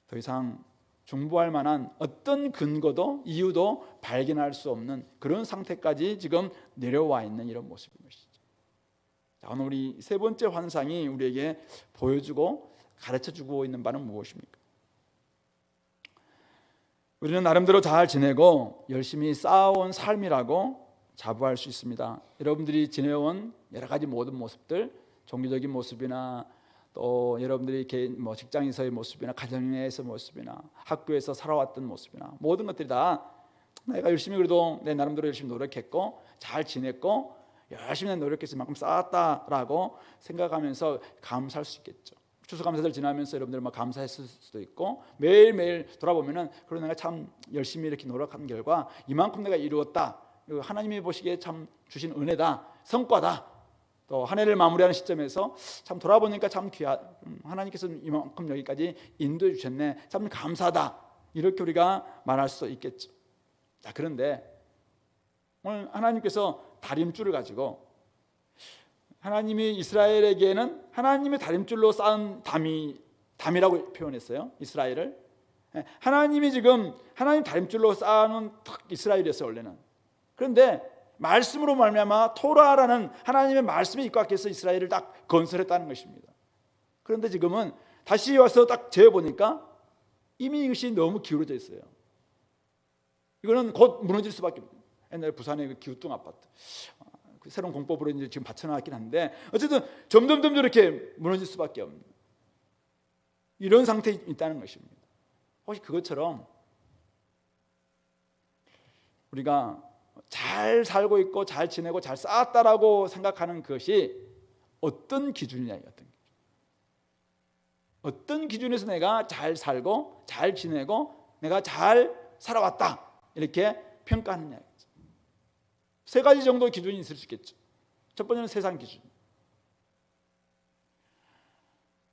더 이상 중보할 만한 어떤 근거도 이유도 발견할 수 없는 그런 상태까지 지금 내려와 있는 이런 모습인 것이죠. 자, 오늘 우리 세 번째 환상이 우리에게 보여주고 가르쳐주고 있는 바는 무엇입니까? 우리는 나름대로 잘 지내고 열심히 쌓아온 삶이라고 자부할 수 있습니다. 여러분들이 지내온 여러 가지 모든 모습들, 종교적인 모습이나 또 여러분들이 직장에서의 모습이나 가정에서 모습이나 학교에서 살아왔던 모습이나 모든 것들이 다 내가 열심히 그래도 내 나름대로 열심히 노력했고 잘 지냈고 열심히 노력해서 만큼 쌓았다라고 생각하면서 감사할 수 있겠죠. 추수감사절 지나면서 여러분들 막 감사했을 수도 있고 매일매일 돌아보면은 그래 내가 참 열심히 이렇게 노력한 결과 이만큼 내가 이루었다. 하나님이 보시기에 참 주신 은혜다, 성과다. 또 한 해를 마무리하는 시점에서 참 돌아보니까 참 하나님께서 이만큼 여기까지 인도해 주셨네. 참 감사하다. 이렇게 우리가 말할 수 있겠죠. 자, 그런데 오늘 하나님께서 다림줄을 가지고 하나님이 이스라엘에게는 하나님의 다림줄로 쌓은 담이라고 표현했어요. 이스라엘을. 하나님이 지금 하나님 다림줄로 쌓은 이스라엘이었어요, 원래는. 그런데 말씀으로 말미암아 토라라는 하나님의 말씀에 입각해서 이스라엘을 딱 건설했다는 것입니다. 그런데 지금은 다시 와서 딱 재어보니까 이미 이것이 너무 기울어져 있어요. 이거는 곧 무너질 수밖에 없어요. 옛날 부산의 그 기우뚱 아파트, 새로운 공법으로 이제 지금 받쳐놨긴 한데 어쨌든 점점 이렇게 무너질 수밖에 없는 이런 상태에 있다는 것입니다. 혹시 그것처럼 우리가 잘 살고 있고 잘 지내고 잘 쌓았다라고 생각하는 것이 어떤 기준이냐, 어떤 기준에서 내가 잘 살고 잘 지내고 내가 잘 살아왔다 이렇게 평가하느냐. 세 가지 정도의 기준이 있을 수 있겠죠. 첫 번째는 세상 기준.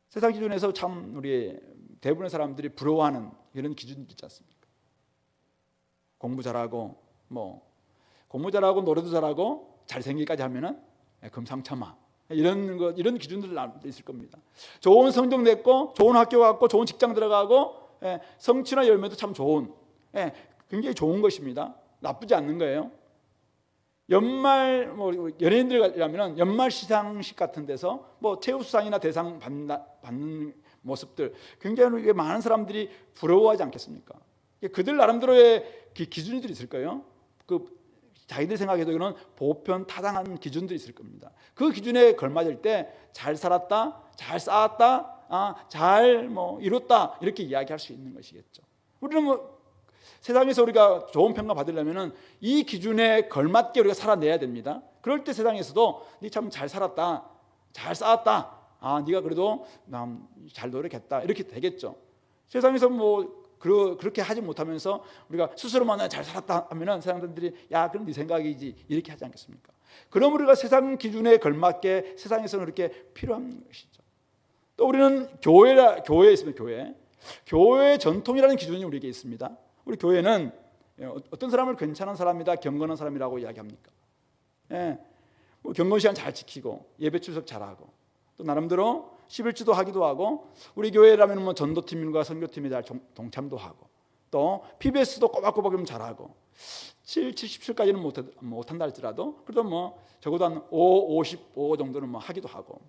세상 기준에서 참 우리 대부분의 사람들이 부러워하는 이런 기준이 있지 않습니까? 공부 잘하고 노래도 잘하고 잘생기기까지 하면은 금상첨화 이런 기준들 있을 겁니다. 좋은 성적 냈고 좋은 학교 갔고 좋은 직장 들어가고 성취나 열매도 참 좋은 굉장히 좋은 것입니다. 나쁘지 않는 거예요. 연말 연예인들이라면 연말 시상식 같은 데서 최우수상이나 대상 받는 모습들 굉장히 많은 사람들이 부러워하지 않겠습니까? 그들 나름대로의 기준들이 있을 거예요. 자기들 생각에도 이거는 보편 타당한 기준도 있을 겁니다. 그 기준에 걸맞을 때 잘 살았다, 잘 쌓았다, 잘 이뤘다 이렇게 이야기할 수 있는 것이겠죠. 우리는 세상에서 우리가 좋은 평가 받으려면은 이 기준에 걸맞게 우리가 살아내야 됩니다. 그럴 때 세상에서도 네 참 잘 살았다, 잘 쌓았다, 네가 그래도 잘 노력했다 이렇게 되겠죠. 세상에서 그렇게 하지 못하면서 우리가 스스로만 잘 살았다 하면은 사람들이 야 그럼 네 생각이지 이렇게 하지 않겠습니까? 그럼 우리가 세상 기준에 걸맞게 세상에서는 그렇게 필요한 것이죠. 또 우리는 교회에 있습니다. 교회의 전통이라는 기준이 우리에게 있습니다. 우리 교회는 어떤 사람을 괜찮은 사람이다, 경건한 사람이라고 이야기합니까? 경건 시간 잘 지키고 예배 출석 잘하고 또 나름대로 11주도 하기도 하고 우리 교회라면 전도팀과 선교팀에 잘 동참도 하고 또 PBS도 꼬박꼬박 잘하고 70까지는 못한다 할지라도 그래도 적어도 한 55 정도는 하기도 하고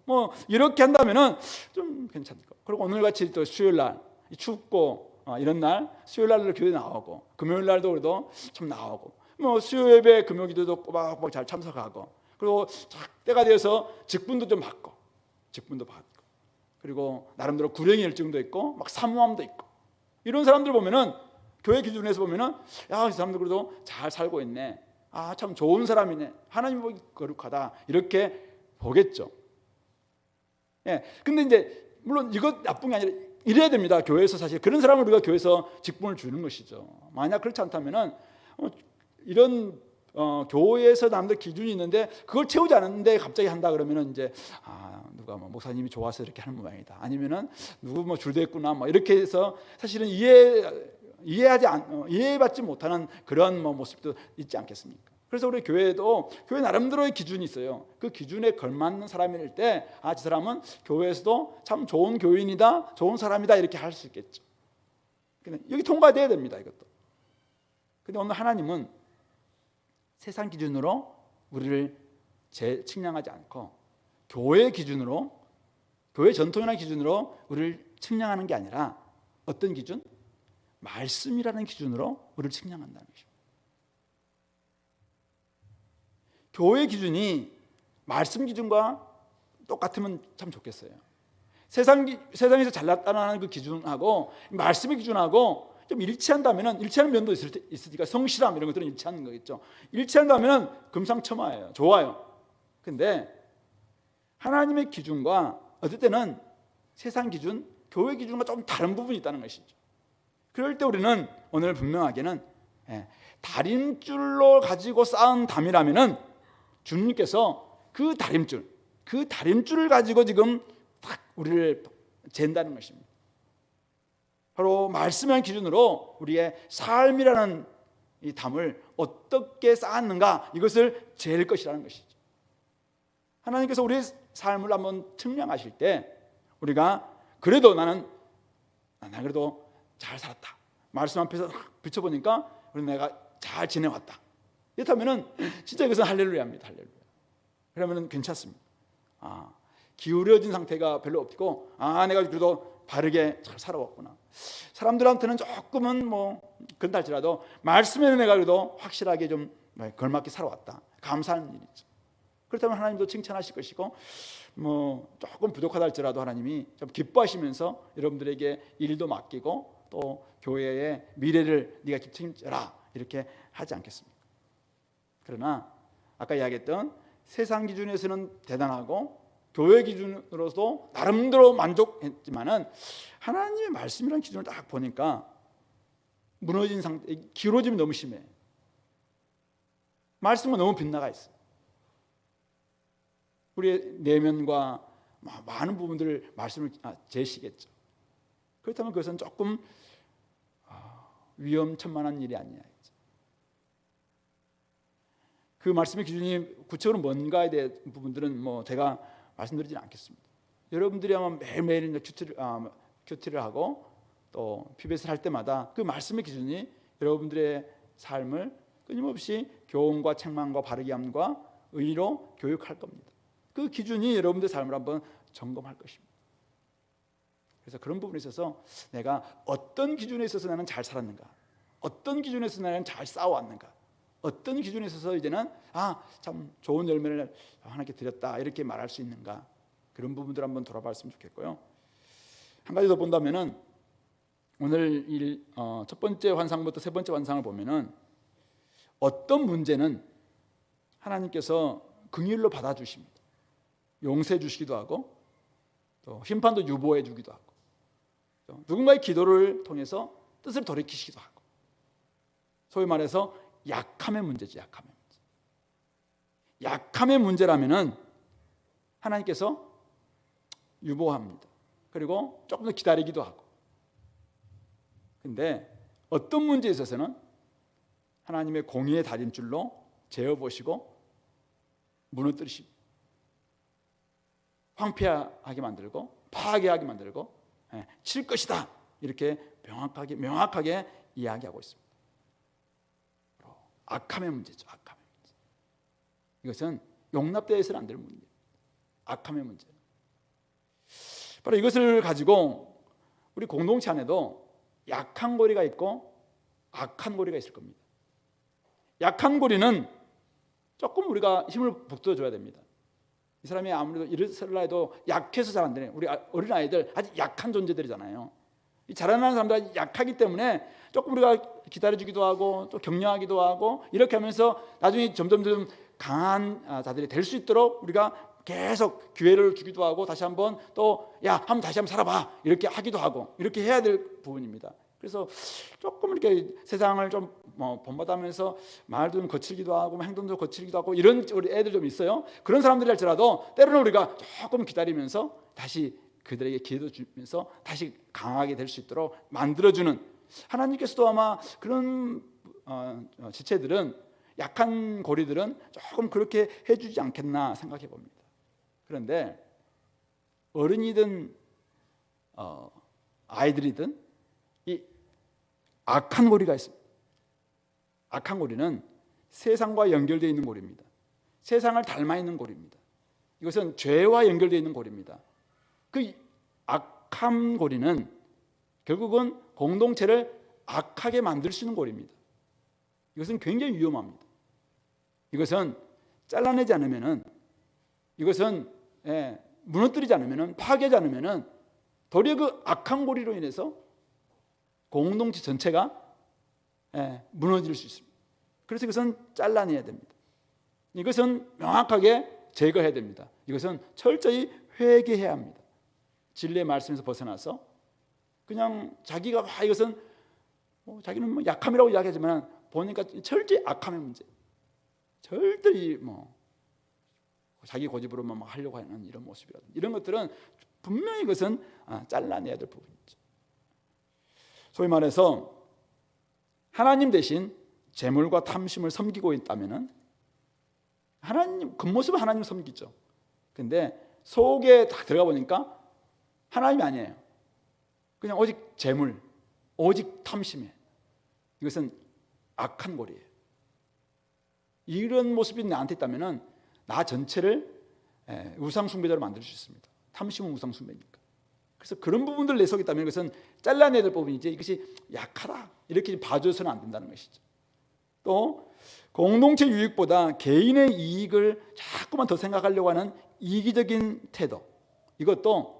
이렇게 한다면은 좀 괜찮을 거. 그리고 오늘같이 또 수요일날 춥고 이런 날 수요일날도 교회 나오고 금요일날도 그래도 좀 나오고 수요예배 금요기도도 꼬박꼬박 잘 참석하고 그리고 때가 되어서 직분도 좀 받고 그리고 나름대로 구령의 열정도 있고 사모함도 있고 이런 사람들 보면은 교회 기준에서 보면은 이 사람들 그래도 잘 살고 있네, 참 좋은 사람이네, 하나님 보기 거룩하다 이렇게 보겠죠. 근데 이제 물론 이것 나쁜 게 아니라 이래야 됩니다. 교회에서 사실 그런 사람을 우리가 교회에서 직분을 주는 것이죠. 만약 그렇지 않다면은 이런 교회에서 남들 기준이 있는데 그걸 채우지 않는데 갑자기 한다 그러면은 이제 누가 목사님이 좋아서 이렇게 하는 모양이다. 아니면은 누구 줄대했구나 이렇게 해서 사실은 이해받지 못하는 그런 모습도 있지 않겠습니까? 그래서 우리 교회도 교회 나름대로의 기준이 있어요. 그 기준에 걸맞는 사람일 때 저 사람은 교회에서도 참 좋은 교인이다, 좋은 사람이다 이렇게 할 수 있겠죠. 근데 여기 통과돼야 됩니다. 이것도. 근데 오늘 하나님은 세상 기준으로 우리를 측량하지 않고 교회 기준으로, 교회 전통이나 기준으로 우리를 측량하는 게 아니라 어떤 기준? 말씀이라는 기준으로 우리를 측량한다는 것입니다. 교회 기준이 말씀 기준과 똑같으면 참 좋겠어요. 세상에서 잘났다는 그 기준하고 말씀의 기준하고 좀 일치한다면, 일치하는 면도 있으니까 성실함 이런 것들은 일치하는 거겠죠. 일치한다면 금상첨화예요. 좋아요. 근데 하나님의 기준과 어떨 때는 세상 기준, 교회 기준과 좀 다른 부분이 있다는 것이죠. 그럴 때 우리는 오늘 분명하게는 다림줄로 가지고 쌓은 담이라면은 주님께서 그 다림줄을 가지고 지금 딱 우리를 잰다는 것입니다. 바로 말씀의 기준으로 우리의 삶이라는 이 담을 어떻게 쌓았는가, 이것을 잴 것이라는 것이죠. 하나님께서 우리의 삶을 한번 측량하실 때 우리가 그래도 나는 그래도 잘 살았다, 말씀 앞에서 비춰보니까 내가 잘 지내왔다, 이렇다면은 진짜 이것은 할렐루야입니다. 할렐루야. 그러면은 괜찮습니다. 기울여진 상태가 별로 없고, 내가 그래도 바르게 잘 살아왔구나. 사람들한테는 조금은 그런다 할지라도 말씀에는 내가 그래도 확실하게 좀 걸맞게 살아왔다, 감사하는 일이죠. 그렇다면 하나님도 칭찬하실 것이고, 조금 부족하다 할지라도 하나님이 좀 기뻐하시면서 여러분들에게 일도 맡기고 또 교회의 미래를 네가 책임져라, 이렇게 하지 않겠습니까? 그러나 아까 이야기했던 세상 기준에서는 대단하고 교회 기준으로도 나름대로 만족했지만은 하나님의 말씀이라는 기준을 딱 보니까 무너진 상태, 기울어짐이 너무 심해. 말씀은 너무 빗나가 있어요. 우리의 내면과 많은 부분들을 말씀을 제시겠죠. 그렇다면 그것은 조금 위험천만한 일이 아니냐. 그 말씀의 기준이 구체적으로 뭔가에 대한 부분들은 제가 말씀드리지는 않겠습니다. 여러분들이 아마 매일매일 큐티를 하고 또 PBS를 할 때마다 그 말씀의 기준이 여러분들의 삶을 끊임없이 교훈과 책망과 바르게 함과 의로 교육할 겁니다. 그 기준이 여러분들의 삶을 한번 점검할 것입니다. 그래서 그런 부분에 있어서 내가 어떤 기준에 있어서 나는 잘 살았는가, 어떤 기준에 있어서 나는 잘 싸워왔는가, 어떤 기준에 있어서 이제는 참 좋은 열매를 하나님께 드렸다, 이렇게 말할 수 있는가, 그런 부분들 한번 돌아봤으면 좋겠고요. 한 가지 더 본다면은 오늘 첫 번째 환상부터 세 번째 환상을 보면은 어떤 문제는 하나님께서 긍휼로 받아주십니다. 용서해 주시기도 하고 또 심판도 유보해 주기도 하고 또 누군가의 기도를 통해서 뜻을 돌이키시기도 하고, 소위 말해서 약함의 문제죠. 약함의 문제라면은 하나님께서 유보합니다. 그리고 조금 더 기다리기도 하고. 근데 어떤 문제에 있어서는 하나님의 공의의 다림줄로 재어보시고 무너뜨리십니다. 황폐하게 만들고 파괴하게 만들고 칠 것이다, 이렇게 명확하게 이야기하고 있습니다. 악함의 문제죠. 악함의 문제. 이것은 용납되어서는 안 될 문제예요. 악함의 문제. 바로 이것을 가지고 우리 공동체 안에도 약한 고리가 있고 악한 고리가 있을 겁니다. 약한 고리는 조금 우리가 힘을 북돋워줘야 됩니다. 이 사람이 아무래도 일어설라 해도 약해서 잘 안 되네. 우리 어린아이들 아주 약한 존재들이잖아요. 이 자라나는 사람들이 약하기 때문에 조금 우리가 기다려주기도 하고 또 격려하기도 하고 이렇게 하면서 나중에 점점 강한 자들이 될 수 있도록 우리가 계속 기회를 주기도 하고 다시 한번 다시 한번 살아봐, 이렇게 하기도 하고 이렇게 해야 될 부분입니다. 그래서 조금 이렇게 세상을 좀 본받아면서 말도 좀 거칠기도 하고 행동도 거칠기도 하고 이런 우리 애들 좀 있어요. 그런 사람들이 할지라도 때로는 우리가 조금 기다리면서 다시 그들에게 기회도 주면서 다시 강하게 될 수 있도록 만들어주는, 하나님께서도 아마 그런 지체들은, 약한 고리들은 조금 그렇게 해주지 않겠나 생각해 봅니다. 그런데 어른이든 아이들이든 이 악한 고리가 있습니다. 악한 고리는 세상과 연결되어 있는 고리입니다. 세상을 닮아 있는 고리입니다. 이것은 죄와 연결되어 있는 고리입니다. 그 악한 고리는 결국은 공동체를 악하게 만들 수 있는 고리입니다. 이것은 굉장히 위험합니다. 이것은 잘라내지 않으면은, 이것은 무너뜨리지 않으면은, 파괴하지 않으면은 도리어 그 악한 고리로 인해서 공동체 전체가 무너질 수 있습니다. 그래서 이것은 잘라내야 됩니다. 이것은 명확하게 제거해야 됩니다. 이것은 철저히 회개해야 합니다. 진리의 말씀에서 벗어나서 그냥 자기가 이것은 자기는 뭐 약함이라고 이야기하지만 보니까 철저히 악함의 문제, 절대 자기 고집으로만 하려고 하는 이런 모습이라든지 이런 것들은 분명히 이것은 잘라내야 될 부분이죠. 소위 말해서 하나님 대신 재물과 탐심을 섬기고 있다면은 하나님 겉모습은 하나님 섬기죠. 근데 속에 딱 들어가 보니까 하나님이 아니에요. 그냥 오직 재물, 오직 탐심에, 이것은 악한 고리예요. 이런 모습이 나한테 있다면은 나 전체를 우상 숭배자로 만들 수 있습니다. 탐심은 우상 숭배니까. 그래서 그런 부분들 내 속에 있다면 이것은 잘라내야 될 부분이지, 이것이 약하다 이렇게 봐줘서는 안 된다는 것이죠. 또 공동체 유익보다 개인의 이익을 자꾸만 더 생각하려고 하는 이기적인 태도, 이것도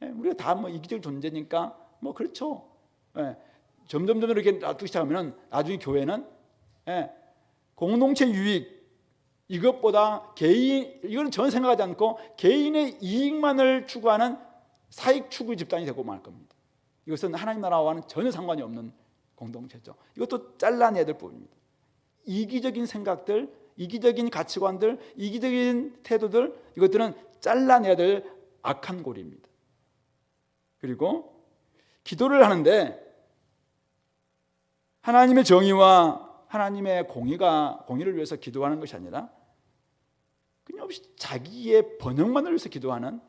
우리가 다 이기적 존재니까 그렇죠. 점점 이렇게 놔두기 시작하면 나중에 교회는 공동체 유익 이것보다 이거는 전혀 생각하지 않고 개인의 이익만을 추구하는 사익 추구 집단이 되고 말 겁니다. 이것은 하나님 나라와는 전혀 상관이 없는 공동체죠. 이것도 잘라내야 될 부분입니다. 이기적인 생각들, 이기적인 가치관들, 이기적인 태도들, 이것들은 잘라내야 될 악한 고리입니다. 그리고 기도를 하는데 하나님의 정의와 하나님의 공의를 위해서 기도하는 것이 아니라 끊임없이 자기의 번영만을 위해서 기도하는,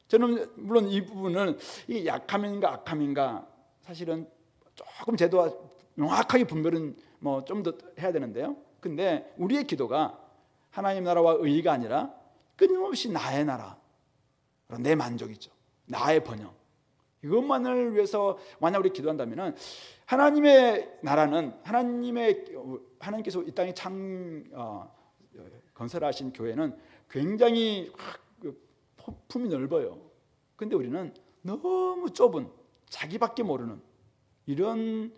저는 물론 이 부분은 이게 약함인가 악함인가 사실은 조금 제도와 명확하게 분별은 좀 더 해야 되는데요. 근데 우리의 기도가 하나님 나라와 의의가 아니라 끊임없이 나의 나라, 내 만족이죠. 나의 번영, 이것만을 위해서 만약 우리 기도한다면은 하나님의 나라는 하나님께서 이 땅에 건설하신 교회는 굉장히 품이 넓어요. 근데 우리는 너무 좁은, 자기밖에 모르는 이런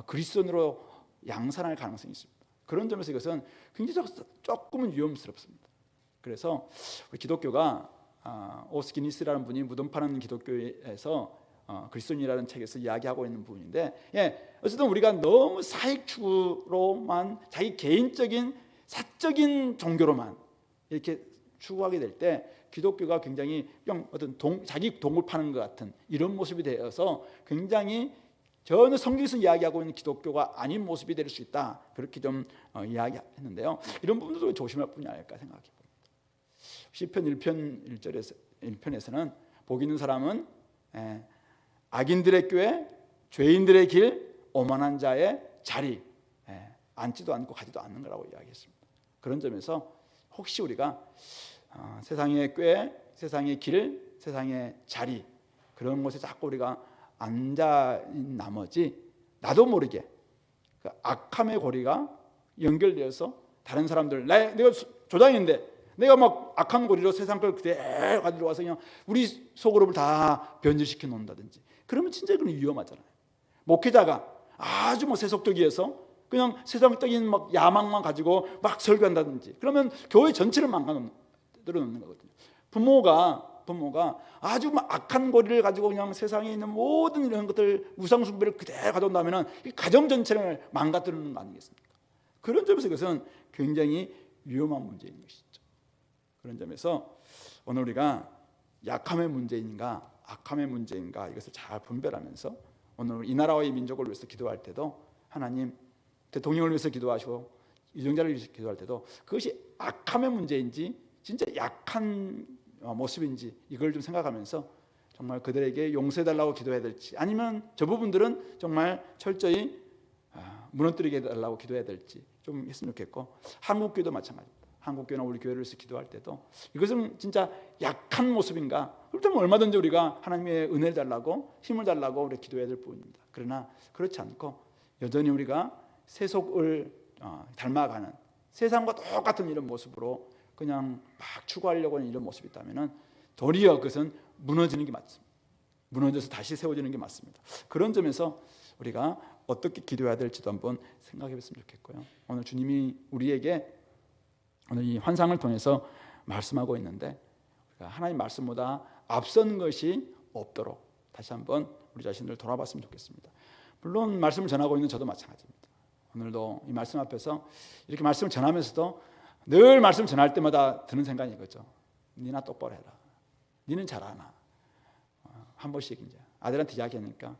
그리스도인으로 양산할 가능성이 있습니다. 그런 점에서 이것은 굉장히 조금은 위험스럽습니다. 그래서 우리 기독교가 오스기니스라는 분이 무덤 파는 기독교에서 그리스도인이라는 책에서 이야기하고 있는 부분인데, 어쨌든 우리가 너무 사익 추구로만, 자기 개인적인 사적인 종교로만 이렇게 추구하게 될 때 기독교가 굉장히 어떤 자기 동물 파는 것 같은 이런 모습이 되어서 굉장히 전혀 성경에서 이야기하고 있는 기독교가 아닌 모습이 될 수 있다, 그렇게 좀 이야기했는데요. 이런 부분도 조심할 뿐이 아닐까 생각해 봅니다. 시편 1편 1절에서는 복 있는 사람은 악인들의 꾀, 죄인들의 길, 오만한 자의 자리 앉지도 않고 가지도 않는 거라고 이야기했습니다. 그런 점에서 혹시 우리가 세상의 꾀, 세상의 길, 세상의 자리, 그런 곳에 자꾸 우리가 앉아 있는 나머지 나도 모르게 그 악함의 고리가 연결되어서 다른 사람들, 내가 조장인데 내가 막 악한 고리로 세상 걸 그대로 가지고 와서 그냥 우리 속으로를 다 변질시켜 놓는다든지, 그러면 진짜 그건 위험하잖아요. 목회자가 아주 세속적이어서 그냥 세상적인 야망만 가지고 막 설교한다든지, 그러면 교회 전체를 망가뜨려 놓는 거거든요. 부모가 아주 악한 고리를 가지고 그냥 세상에 있는 모든 이런 것들, 우상 숭배를 그대로 가져온다면 가정 전체를 망가뜨리는 거 아니겠습니까? 그런 점에서 이것은 굉장히 위험한 문제인 것이죠. 그런 점에서 오늘 우리가 약함의 문제인가 악함의 문제인가 이것을 잘 분별하면서 오늘 이 나라와 이 민족을 위해서 기도할 때도, 하나님 대통령을 위해서 기도하시고 유정자를 위해서 기도할 때도 그것이 악함의 문제인지 진짜 약한 모습인지 이걸 좀 생각하면서 정말 그들에게 용서해달라고 기도해야 될지, 아니면 저 부분들은 정말 철저히 무너뜨리게 해달라고 기도해야 될지 좀 했으면 좋겠고, 한국교회도 마찬가지입니다. 한국교회나 우리 교회를 위해서 기도할 때도 이것은 진짜 약한 모습인가, 그렇다면 얼마든지 우리가 하나님의 은혜를 달라고 힘을 달라고 우리 기도해야 될 부분입니다. 그러나 그렇지 않고 여전히 우리가 세속을 닮아가는, 세상과 똑같은 이런 모습으로 그냥 막 추구하려고 하는 이런 모습이 있다면 도리어 그것은 무너지는 게 맞습니다. 무너져서 다시 세워지는 게 맞습니다. 그런 점에서 우리가 어떻게 기도해야 될지도 한번 생각해 봤으면 좋겠고요. 오늘 주님이 우리에게 오늘 이 환상을 통해서 말씀하고 있는데 우리가 하나님 말씀보다 앞선 것이 없도록 다시 한번 우리 자신을 돌아봤으면 좋겠습니다. 물론 말씀을 전하고 있는 저도 마찬가지입니다. 오늘도 이 말씀 앞에서 이렇게 말씀을 전하면서도 늘 말씀을 전할 때마다 드는 생각이 이거죠. 니나 똑바로 해라. 니는 잘하나. 한 번씩 이제 아들한테 이야기하니까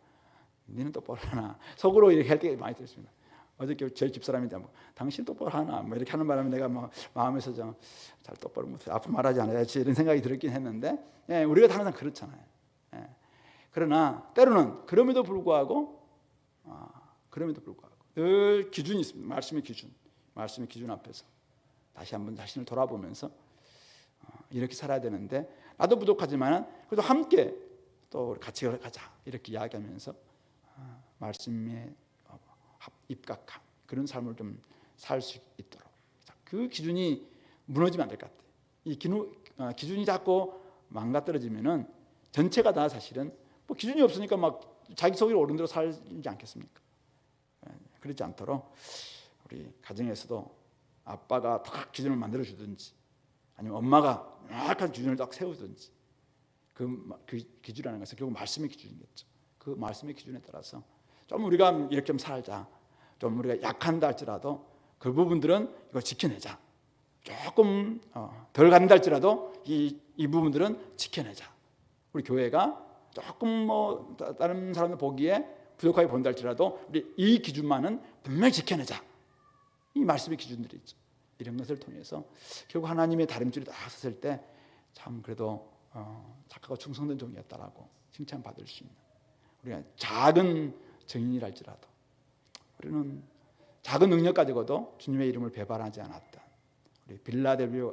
니는 똑바로 하나. 속으로 이렇게 할 때 많이 들었습니다. 어저께 제 집사람이 뭐 당신 똑바로 하나 뭐 이렇게 하는 바람에 내가 막 마음에서 잘 똑바로 못해 앞으로 말하지 않아야지 이런 생각이 들었긴 했는데 우리가 항상 그렇잖아요. 그러나 때로는 그럼에도 불구하고 늘 기준이 있습니다. 말씀의 기준 앞에서 다시 한번 자신을 돌아보면서 이렇게 살아야 되는데 나도 부족하지만 그래도 함께 또 같이 가자 이렇게 이야기하면서 말씀에 입각한 그런 삶을 좀 살 수 있도록 그 기준이 무너지면 안 될 것 같아요. 이 기준이 자꾸 망가뜨려지면은 전체가 다 사실은 뭐 기준이 없으니까 막 자기 속으로 옳은 대로 살지 않겠습니까? 그렇지 않도록 우리 가정에서도 아빠가 딱 기준을 만들어 주든지 아니면 엄마가 정확한 기준을 딱 세우든지 그 기준이라는 것은 결국 말씀의 기준이겠죠. 그 말씀의 기준에 따라서 좀 우리가 이렇게 좀 살자. 좀 우리가 약한다 할지라도 그 부분들은 이거 지켜내자. 조금 덜 간다 할지라도 이 부분들은 지켜내자. 우리 교회가 조금 뭐 다른 사람들 보기에 부족하게 본다 할지라도 우리 이 기준만은 분명히 지켜내자. 이 말씀의 기준들이 있죠. 이런 것을 통해서 결국 하나님의 다림줄이 딱 섰을 때 참 그래도 착하고 충성된 종이었다라고 칭찬받을 수 있는 우리가 작은 증인이랄지라도 우리는 작은 능력 가지고도 주님의 이름을 배반하지 않았다. 우리 빌라델비아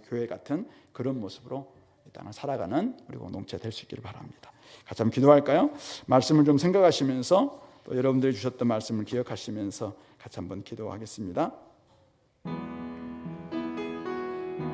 교회 같은 그런 모습으로 이 땅을 살아가는 우리 공동체 될 수 있기를 바랍니다. 같이 한번 기도할까요? 말씀을 좀 생각하시면서 또 여러분들이 주셨던 말씀을 기억하시면서 같이 한번 기도하겠습니다.